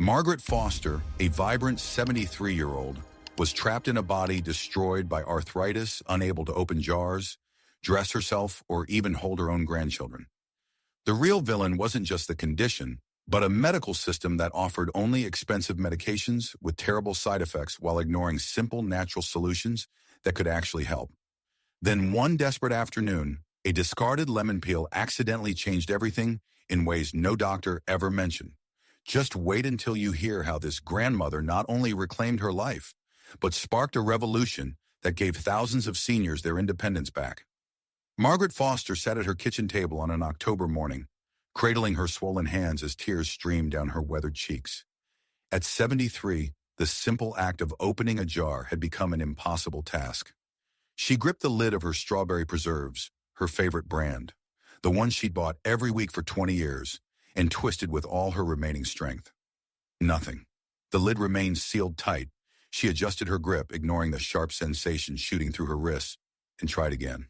Margaret Foster, a vibrant 73-year-old, was trapped in a body destroyed by arthritis, unable to open jars, dress herself, or even hold her own grandchildren. The real villain wasn't just the condition, but a medical system that offered only expensive medications with terrible side effects while ignoring simple natural solutions that could actually help. Then one desperate afternoon, a discarded lemon peel accidentally changed everything in ways no doctor ever mentioned. Just wait until you hear how this grandmother not only reclaimed her life, but sparked a revolution that gave thousands of seniors their independence back. Margaret Foster sat at her kitchen table on an October morning, cradling her swollen hands as tears streamed down her weathered cheeks. At 73, the simple act of opening a jar had become an impossible task. She gripped the lid of her strawberry preserves, her favorite brand, the one she'd bought every week for 20 years, and twisted with all her remaining strength. Nothing. The lid remained sealed tight. She adjusted her grip, ignoring the sharp sensation shooting through her wrists, and tried again.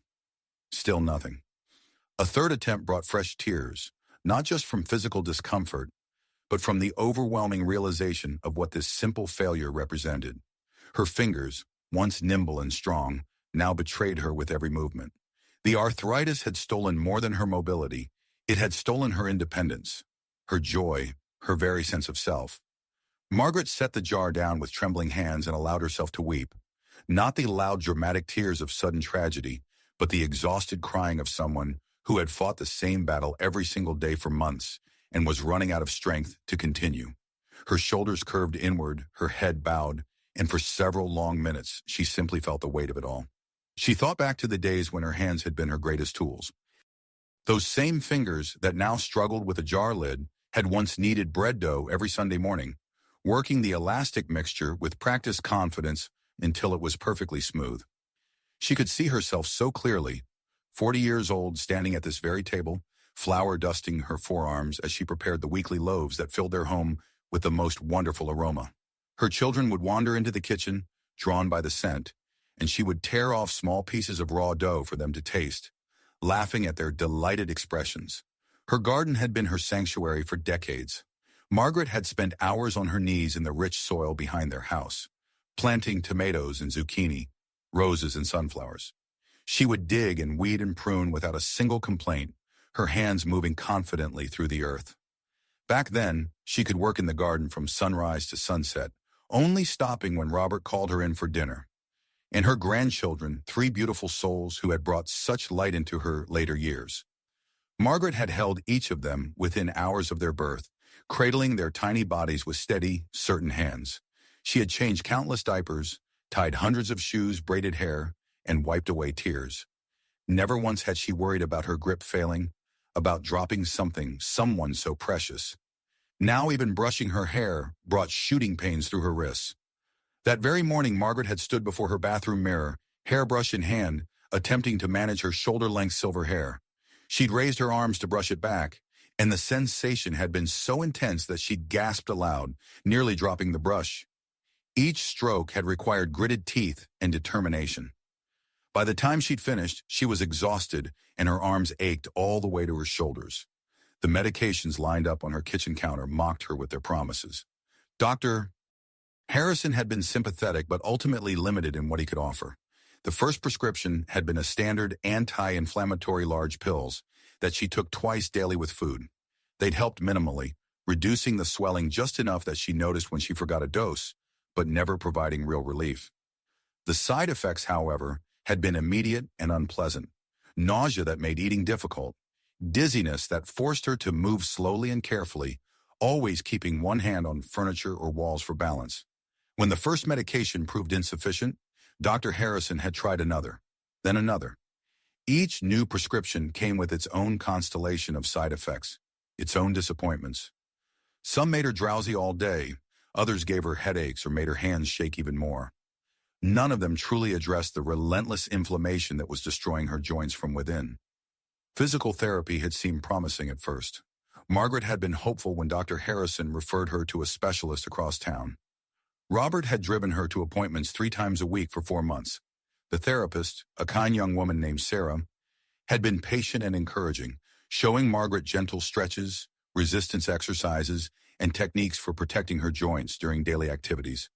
Still nothing. A third attempt brought fresh tears, not just from physical discomfort, but from the overwhelming realization of what this simple failure represented. Her fingers, once nimble and strong, now betrayed her with every movement. The arthritis had stolen more than her mobility. It had stolen her independence, her joy, her very sense of self. Margaret set the jar down with trembling hands and allowed herself to weep. Not the loud, dramatic tears of sudden tragedy, but the exhausted crying of someone who had fought the same battle every single day for months and was running out of strength to continue. Her shoulders curved inward, her head bowed, and for several long minutes, she simply felt the weight of it all. She thought back to the days when her hands had been her greatest tools. Those same fingers that now struggled with a jar lid had once kneaded bread dough every Sunday morning, working the elastic mixture with practiced confidence until it was perfectly smooth. She could see herself so clearly, 40 years old, standing at this very table, flour dusting her forearms as she prepared the weekly loaves that filled their home with the most wonderful aroma. Her children would wander into the kitchen, drawn by the scent, and she would tear off small pieces of raw dough for them to taste, laughing at their delighted expressions. Her garden had been her sanctuary for decades. Margaret had spent hours on her knees in the rich soil behind their house, planting tomatoes and zucchini, roses and sunflowers. She would dig and weed and prune without a single complaint, her hands moving confidently through the earth. Back then, she could work in the garden from sunrise to sunset, only stopping when Robert called her in for dinner. And her grandchildren, 3 beautiful souls who had brought such light into her later years. Margaret had held each of them within hours of their birth, cradling their tiny bodies with steady, certain hands. She had changed countless diapers, tied hundreds of shoes, braided hair, and wiped away tears. Never once had she worried about her grip failing, about dropping someone so precious. Now even brushing her hair brought shooting pains through her wrists. That very morning, Margaret had stood before her bathroom mirror, hairbrush in hand, attempting to manage her shoulder-length silver hair. She'd raised her arms to brush it back, and the sensation had been so intense that she'd gasped aloud, nearly dropping the brush. Each stroke had required gritted teeth and determination. By the time she'd finished, she was exhausted, and her arms ached all the way to her shoulders. The medications lined up on her kitchen counter mocked her with their promises. Dr. Harrison had been sympathetic but ultimately limited in what he could offer. The first prescription had been a standard anti-inflammatory large pills that she took twice daily with food. They'd helped minimally, reducing the swelling just enough that she noticed when she forgot a dose, but never providing real relief. The side effects, however, had been immediate and unpleasant. Nausea that made eating difficult, dizziness that forced her to move slowly and carefully, always keeping one hand on furniture or walls for balance. When the first medication proved insufficient, Dr. Harrison had tried another, then another. Each new prescription came with its own constellation of side effects, its own disappointments. Some made her drowsy all day, others gave her headaches or made her hands shake even more. None of them truly addressed the relentless inflammation that was destroying her joints from within. Physical therapy had seemed promising at first. Margaret had been hopeful when Dr. Harrison referred her to a specialist across town. Robert had driven her to appointments 3 times a week for 4 months. The therapist, a kind young woman named Sarah, had been patient and encouraging, showing Margaret gentle stretches, resistance exercises, and techniques for protecting her joints during daily activities.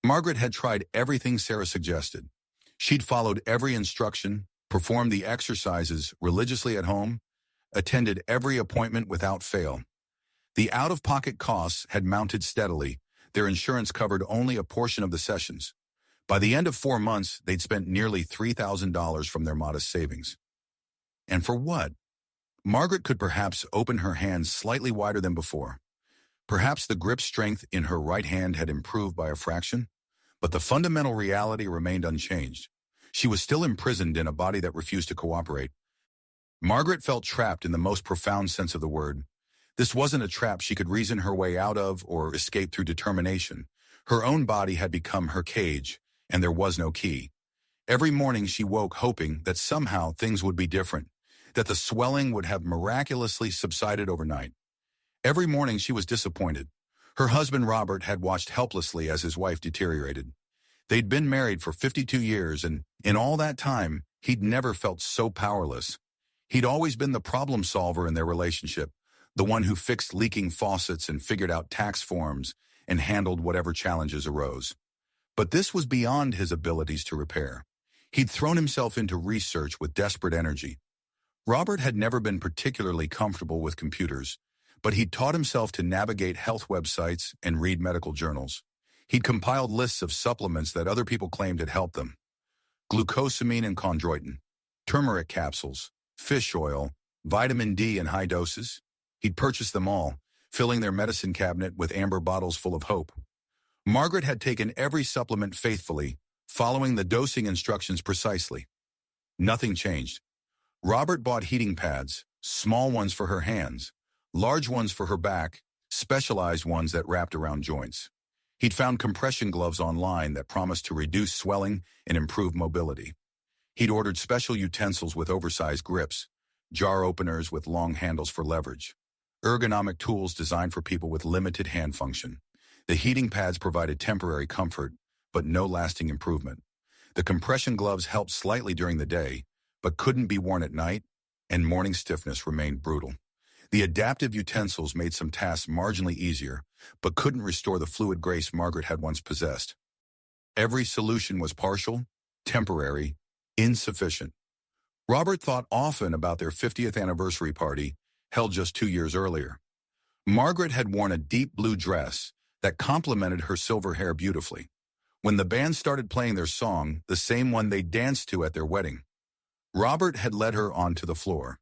Margaret had tried everything Sarah suggested. She'd followed every instruction, performed the exercises religiously at home, attended every appointment without fail. The out-of-pocket costs had mounted steadily. Their insurance covered only a portion of the sessions. By the end of 4 months, they'd spent nearly $3,000 from their modest savings. And for what? Margaret could perhaps open her hands slightly wider than before. Perhaps the grip strength in her right hand had improved by a fraction, but the fundamental reality remained unchanged. She was still imprisoned in a body that refused to cooperate. Margaret felt trapped in the most profound sense of the word. This wasn't a trap she could reason her way out of or escape through determination. Her own body had become her cage, and there was no key. Every morning she woke hoping that somehow things would be different, that the swelling would have miraculously subsided overnight. Every morning she was disappointed. Her husband Robert had watched helplessly as his wife deteriorated. They'd been married for 52 years, and in all that time, he'd never felt so powerless. He'd always been the problem solver in their relationship, the one who fixed leaking faucets and figured out tax forms and handled whatever challenges arose. But this was beyond his abilities to repair. He'd thrown himself into research with desperate energy. Robert had never been particularly comfortable with computers, but he'd taught himself to navigate health websites and read medical journals. He'd compiled lists of supplements that other people claimed had helped them. Glucosamine and chondroitin, turmeric capsules, fish oil, vitamin D in high doses. He'd purchased them all, filling their medicine cabinet with amber bottles full of hope. Margaret had taken every supplement faithfully, following the dosing instructions precisely. Nothing changed. Robert bought heating pads, small ones for her hands, large ones for her back, specialized ones that wrapped around joints. He'd found compression gloves online that promised to reduce swelling and improve mobility. He'd ordered special utensils with oversized grips, jar openers with long handles for leverage, ergonomic tools designed for people with limited hand function. The heating pads provided temporary comfort, but no lasting improvement. The compression gloves helped slightly during the day, but couldn't be worn at night, and morning stiffness remained brutal. The adaptive utensils made some tasks marginally easier, but couldn't restore the fluid grace Margaret had once possessed. Every solution was partial, temporary, insufficient. Robert thought often about their 50th anniversary party, held just 2 years earlier. Margaret had worn a deep blue dress that complemented her silver hair beautifully. When the band started playing their song, the same one they danced to at their wedding, Robert had led her onto the floor.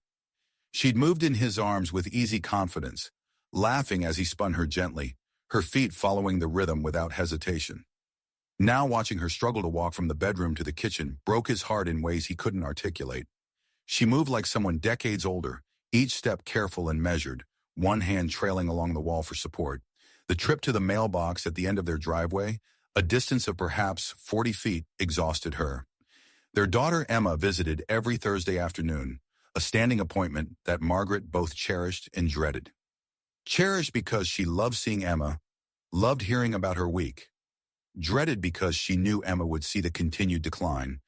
She'd moved in his arms with easy confidence, laughing as he spun her gently, her feet following the rhythm without hesitation. Now watching her struggle to walk from the bedroom to the kitchen broke his heart in ways he couldn't articulate. She moved like someone decades older, each step careful and measured, one hand trailing along the wall for support. The trip to the mailbox at the end of their driveway, a distance of perhaps 40 feet, exhausted her. Their daughter Emma visited every Thursday afternoon, a standing appointment that Margaret both cherished and dreaded. Cherished because she loved seeing Emma, loved hearing about her week. Dreaded because she knew Emma would see the continued decline,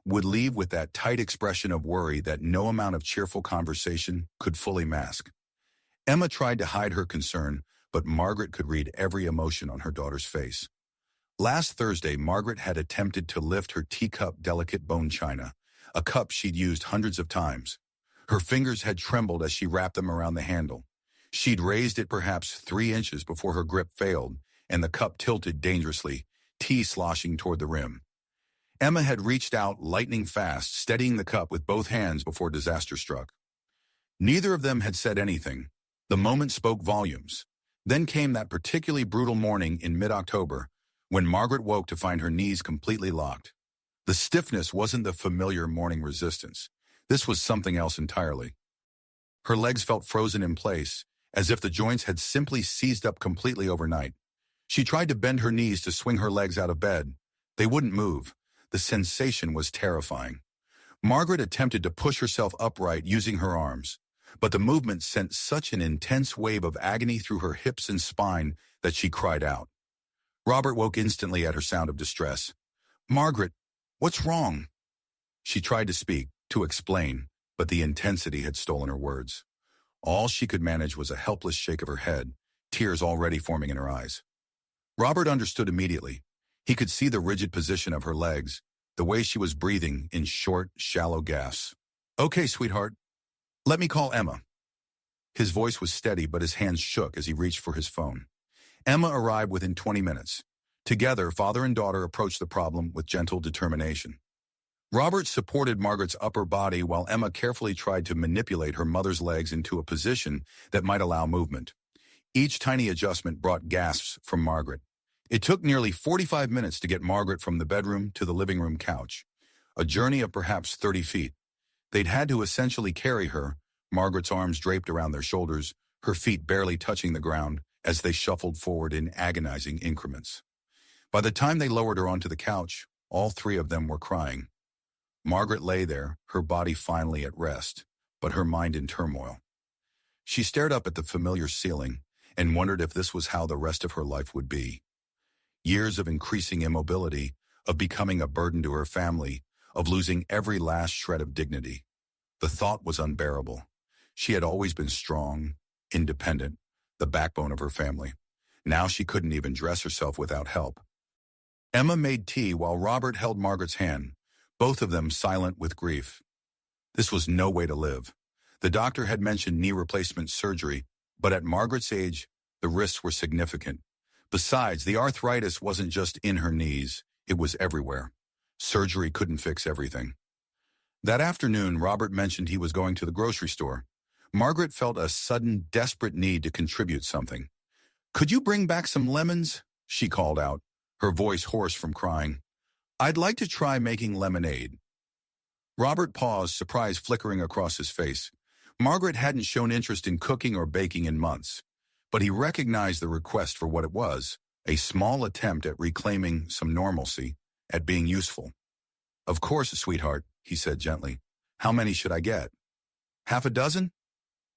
would leave with that tight expression of worry that no amount of cheerful conversation could fully mask. Emma tried to hide her concern, but Margaret could read every emotion on her daughter's face. Last Thursday, Margaret had attempted to lift her teacup delicate bone china, a cup she'd used hundreds of times. Her fingers had trembled as she wrapped them around the handle. She'd raised it perhaps 3 inches before her grip failed, and the cup tilted dangerously, tea sloshing toward the rim. Emma had reached out lightning fast, steadying the cup with both hands before disaster struck. Neither of them had said anything. The moment spoke volumes. Then came that particularly brutal morning in mid-October, when Margaret woke to find her knees completely locked. The stiffness wasn't the familiar morning resistance. This was something else entirely. Her legs felt frozen in place, as if the joints had simply seized up completely overnight. She tried to bend her knees to swing her legs out of bed. They wouldn't move. The sensation was terrifying. Margaret attempted to push herself upright using her arms, but the movement sent such an intense wave of agony through her hips and spine that she cried out. Robert woke instantly at her sound of distress. "Margaret, what's wrong?" She tried to speak, to explain, but the intensity had stolen her words. All she could manage was a helpless shake of her head, tears already forming in her eyes. Robert understood immediately. He could see the rigid position of her legs, the way she was breathing in short, shallow gasps. "Okay, sweetheart. Let me call Emma." His voice was steady, but his hands shook as he reached for his phone. Emma arrived within 20 minutes. Together, father and daughter approached the problem with gentle determination. Robert supported Margaret's upper body while Emma carefully tried to manipulate her mother's legs into a position that might allow movement. Each tiny adjustment brought gasps from Margaret. It took nearly 45 minutes to get Margaret from the bedroom to the living room couch, a journey of perhaps 30 feet. They'd had to essentially carry her, Margaret's arms draped around their shoulders, her feet barely touching the ground as they shuffled forward in agonizing increments. By the time they lowered her onto the couch, all three of them were crying. Margaret lay there, her body finally at rest, but her mind in turmoil. She stared up at the familiar ceiling and wondered if this was how the rest of her life would be. Years of increasing immobility, of becoming a burden to her family, of losing every last shred of dignity. The thought was unbearable. She had always been strong, independent, the backbone of her family. Now she couldn't even dress herself without help. Emma made tea while Robert held Margaret's hand, both of them silent with grief. This was no way to live. The doctor had mentioned knee replacement surgery, but at Margaret's age, the risks were significant. Besides, the arthritis wasn't just in her knees, it was everywhere. Surgery couldn't fix everything. That afternoon, Robert mentioned he was going to the grocery store. Margaret felt a sudden, desperate need to contribute something. "Could you bring back some lemons?" she called out, her voice hoarse from crying. "I'd like to try making lemonade." Robert paused, surprise flickering across his face. Margaret hadn't shown interest in cooking or baking in months, but he recognized the request for what it was, a small attempt at reclaiming some normalcy, at being useful. "Of course, sweetheart," he said gently. "How many should I get? Half a dozen?"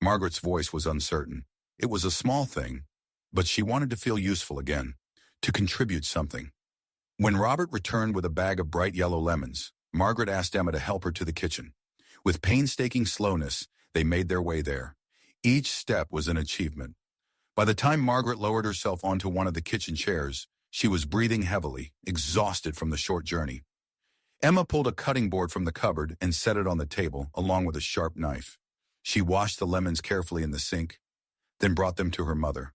Margaret's voice was uncertain. It was a small thing, but she wanted to feel useful again, to contribute something. When Robert returned with a bag of bright yellow lemons, Margaret asked Emma to help her to the kitchen. With painstaking slowness, they made their way there. Each step was an achievement. By the time Margaret lowered herself onto one of the kitchen chairs, she was breathing heavily, exhausted from the short journey. Emma pulled a cutting board from the cupboard and set it on the table, along with a sharp knife. She washed the lemons carefully in the sink, then brought them to her mother.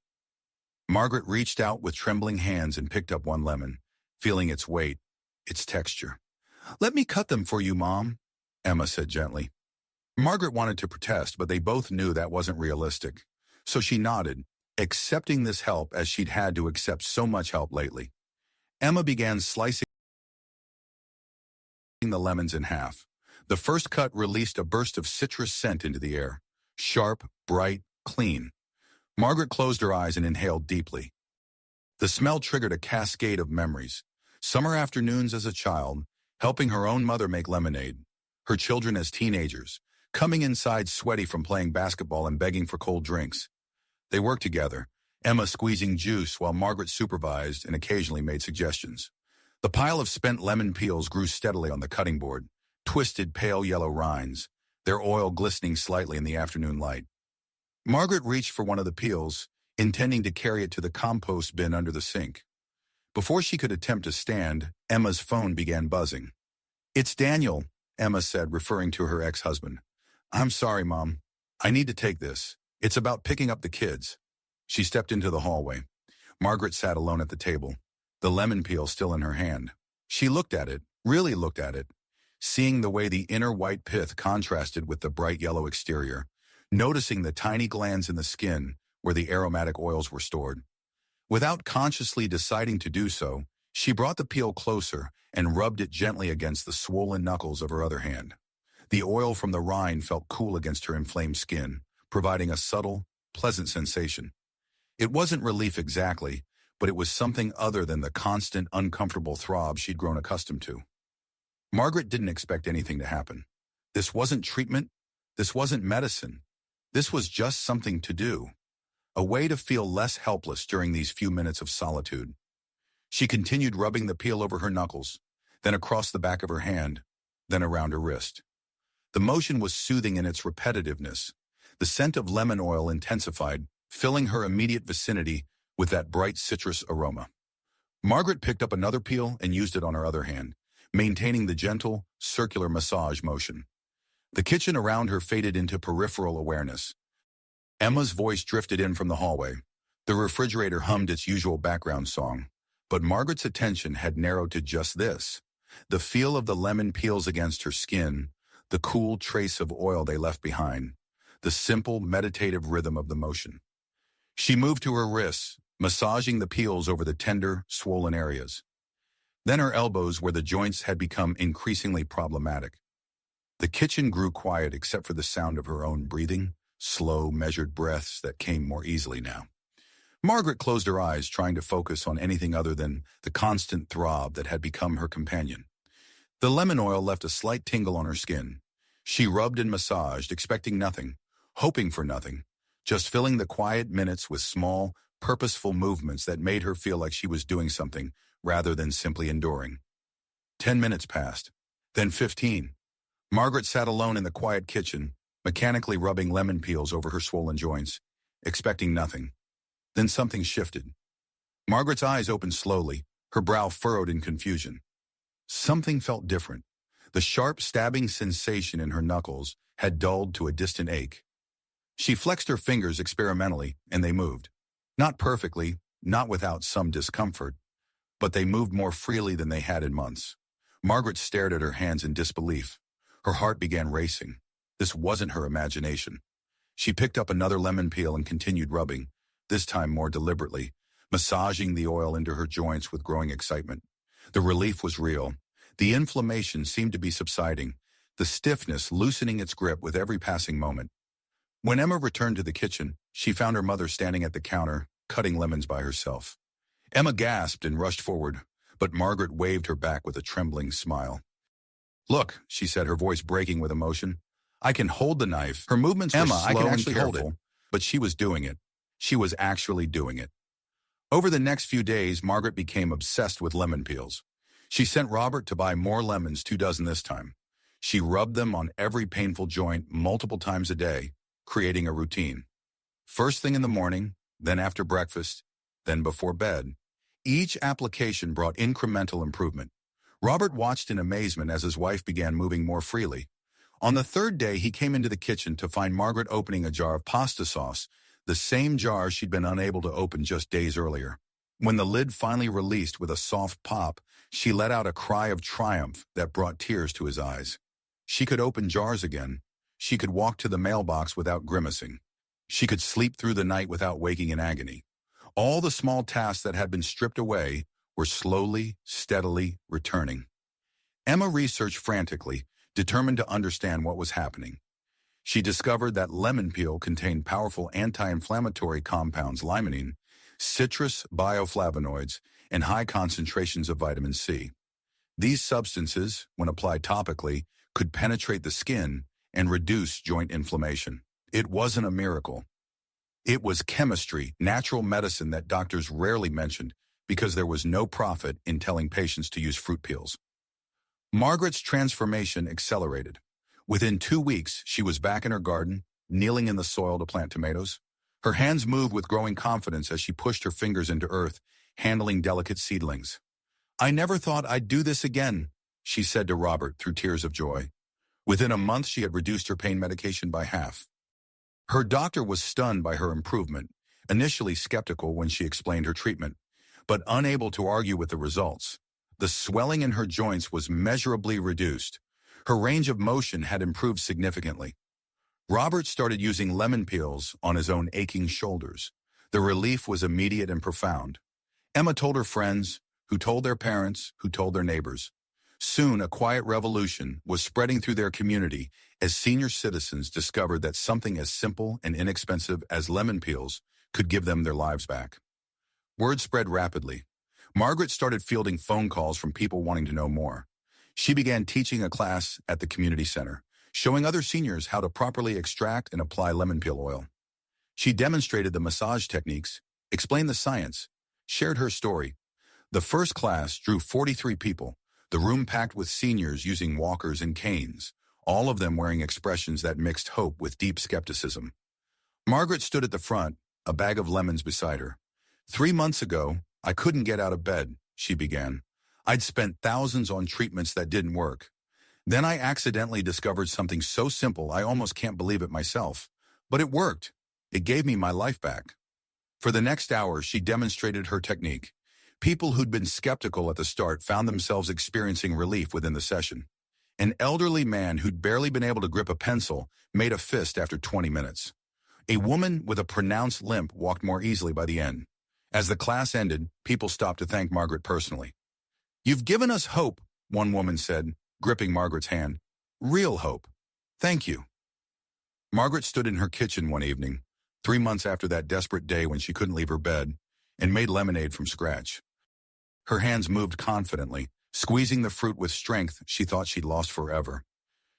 Margaret reached out with trembling hands and picked up one lemon, feeling its weight, its texture. "Let me cut them for you, Mom," Emma said gently. Margaret wanted to protest, but they both knew that wasn't realistic. So she nodded, accepting this help as she'd had to accept so much help lately. Emma began slicing the lemons in half. The first cut released a burst of citrus scent into the air. Sharp, bright, clean. Margaret closed her eyes and inhaled deeply. The smell triggered a cascade of memories. Summer afternoons as a child, helping her own mother make lemonade. Her children as teenagers, coming inside sweaty from playing basketball and begging for cold drinks. They worked together, Emma squeezing juice while Margaret supervised and occasionally made suggestions. The pile of spent lemon peels grew steadily on the cutting board, twisted pale yellow rinds, their oil glistening slightly in the afternoon light. Margaret reached for one of the peels, intending to carry it to the compost bin under the sink. Before she could attempt to stand, Emma's phone began buzzing. "It's Daniel," Emma said, referring to her ex-husband. "I'm sorry, Mom. I need to take this. It's about picking up the kids." She stepped into the hallway. Margaret sat alone at the table, the lemon peel still in her hand. She looked at it, really looked at it, seeing the way the inner white pith contrasted with the bright yellow exterior, noticing the tiny glands in the skin where the aromatic oils were stored. Without consciously deciding to do so, she brought the peel closer and rubbed it gently against the swollen knuckles of her other hand. The oil from the rind felt cool against her inflamed skin, providing a subtle, pleasant sensation. It wasn't relief exactly, but it was something other than the constant, uncomfortable throb she'd grown accustomed to. Margaret didn't expect anything to happen. This wasn't treatment. This wasn't medicine. This was just something to do. A way to feel less helpless during these few minutes of solitude. She continued rubbing the peel over her knuckles, then across the back of her hand, then around her wrist. The motion was soothing in its repetitiveness. The scent of lemon oil intensified, filling her immediate vicinity with that bright citrus aroma. Margaret picked up another peel and used it on her other hand, maintaining the gentle, circular massage motion. The kitchen around her faded into peripheral awareness. Emma's voice drifted in from the hallway. The refrigerator hummed its usual background song, but Margaret's attention had narrowed to just this: the feel of the lemon peels against her skin, the cool trace of oil they left behind, the simple, meditative rhythm of the motion. She moved to her wrists, massaging the peels over the tender, swollen areas. Then her elbows, where the joints had become increasingly problematic. The kitchen grew quiet except for the sound of her own breathing, slow, measured breaths that came more easily now. Margaret closed her eyes, trying to focus on anything other than the constant throb that had become her companion. The lemon oil left a slight tingle on her skin. She rubbed and massaged, expecting nothing, hoping for nothing, just filling the quiet minutes with small, purposeful movements that made her feel like she was doing something rather than simply enduring. 10 minutes passed, then 15. Margaret sat alone in the quiet kitchen, mechanically rubbing lemon peels over her swollen joints, expecting nothing. Then something shifted. Margaret's eyes opened slowly, her brow furrowed in confusion. Something felt different. The sharp, stabbing sensation in her knuckles had dulled to a distant ache. She flexed her fingers experimentally, and they moved. Not perfectly, not without some discomfort, but they moved more freely than they had in months. Margaret stared at her hands in disbelief. Her heart began racing. This wasn't her imagination. She picked up another lemon peel and continued rubbing, this time more deliberately, massaging the oil into her joints with growing excitement. The relief was real. The inflammation seemed to be subsiding, the stiffness loosening its grip with every passing moment. When Emma returned to the kitchen, she found her mother standing at the counter, cutting lemons by herself. Emma gasped and rushed forward, but Margaret waved her back with a trembling smile. "Look," she said, her voice breaking with emotion. "I can hold the knife." Her movements were slow Emma, I can and actually hold careful, it. but she was doing it. She was actually doing it. Over the next few days, Margaret became obsessed with lemon peels. She sent Robert to buy more lemons, 24 this time. She rubbed them on every painful joint multiple times a day, creating a routine. First thing in the morning, then after breakfast, then before bed. Each application brought incremental improvement. Robert watched in amazement as his wife began moving more freely. On the third day, he came into the kitchen to find Margaret opening a jar of pasta sauce, the same jar she'd been unable to open just days earlier. When the lid finally released with a soft pop, she let out a cry of triumph that brought tears to his eyes. She could open jars again. She could walk to the mailbox without grimacing. She could sleep through the night without waking in agony. All the small tasks that had been stripped away were slowly, steadily returning. Emma researched frantically, determined to understand what was happening. She discovered that lemon peel contained powerful anti-inflammatory compounds, limonene, citrus bioflavonoids, and high concentrations of vitamin C. These substances, when applied topically, could penetrate the skin and reduce joint inflammation. It wasn't a miracle. It was chemistry, natural medicine that doctors rarely mentioned because there was no profit in telling patients to use fruit peels. Margaret's transformation accelerated. Within 2 weeks, she was back in her garden, kneeling in the soil to plant tomatoes. Her hands moved with growing confidence as she pushed her fingers into earth, handling delicate seedlings. "I never thought I'd do this again," she said to Robert through tears of joy. Within a month, she had reduced her pain medication by half. Her doctor was stunned by her improvement, initially skeptical when she explained her treatment, but unable to argue with the results. The swelling in her joints was measurably reduced. Her range of motion had improved significantly. Robert started using lemon peels on his own aching shoulders. The relief was immediate and profound. Emma told her friends, who told their parents, who told their neighbors. Soon, a quiet revolution was spreading through their community as senior citizens discovered that something as simple and inexpensive as lemon peels could give them their lives back. Word spread rapidly. Margaret started fielding phone calls from people wanting to know more. She began teaching a class at the community center, showing other seniors how to properly extract and apply lemon peel oil. She demonstrated the massage techniques, explained the science, shared her story. The first class drew 43 people, the room packed with seniors using walkers and canes, all of them wearing expressions that mixed hope with deep skepticism. Margaret stood at the front, a bag of lemons beside her. 3 months ago, I couldn't get out of bed, she began. I'd spent thousands on treatments that didn't work. Then I accidentally discovered something so simple I almost can't believe it myself. But it worked. It gave me my life back. For the next hour, she demonstrated her technique. People who'd been skeptical at the start found themselves experiencing relief within the session. An elderly man who'd barely been able to grip a pencil made a fist after 20 minutes. A woman with a pronounced limp walked more easily by the end. As the class ended, people stopped to thank Margaret personally. "You've given us hope," one woman said, gripping Margaret's hand. "Real hope. Thank you." Margaret stood in her kitchen one evening, 3 months after that desperate day when she couldn't leave her bed, and made lemonade from scratch. Her hands moved confidently, squeezing the fruit with strength she thought she'd lost forever.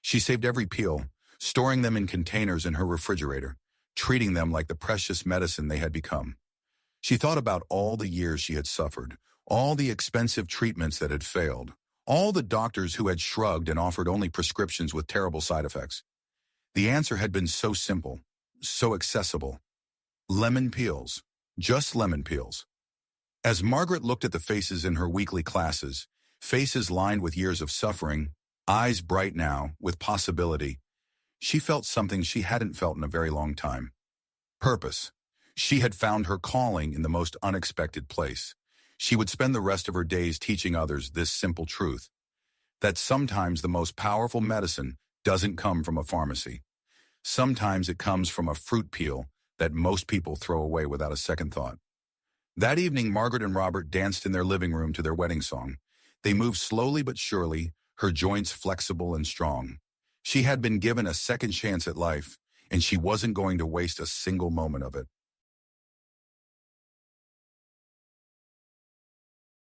She saved every peel, storing them in containers in her refrigerator, treating them like the precious medicine they had become. She thought about all the years she had suffered, all the expensive treatments that had failed, all the doctors who had shrugged and offered only prescriptions with terrible side effects. The answer had been so simple, so accessible. Lemon peels. Just lemon peels. As Margaret looked at the faces in her weekly classes, faces lined with years of suffering, eyes bright now with possibility, she felt something she hadn't felt in a very long time. Purpose. She had found her calling in the most unexpected place. She would spend the rest of her days teaching others this simple truth, that sometimes the most powerful medicine doesn't come from a pharmacy. Sometimes it comes from a fruit peel that most people throw away without a second thought. That evening, Margaret and Robert danced in their living room to their wedding song. They moved slowly but surely, her joints flexible and strong. She had been given a second chance at life, and she wasn't going to waste a single moment of it.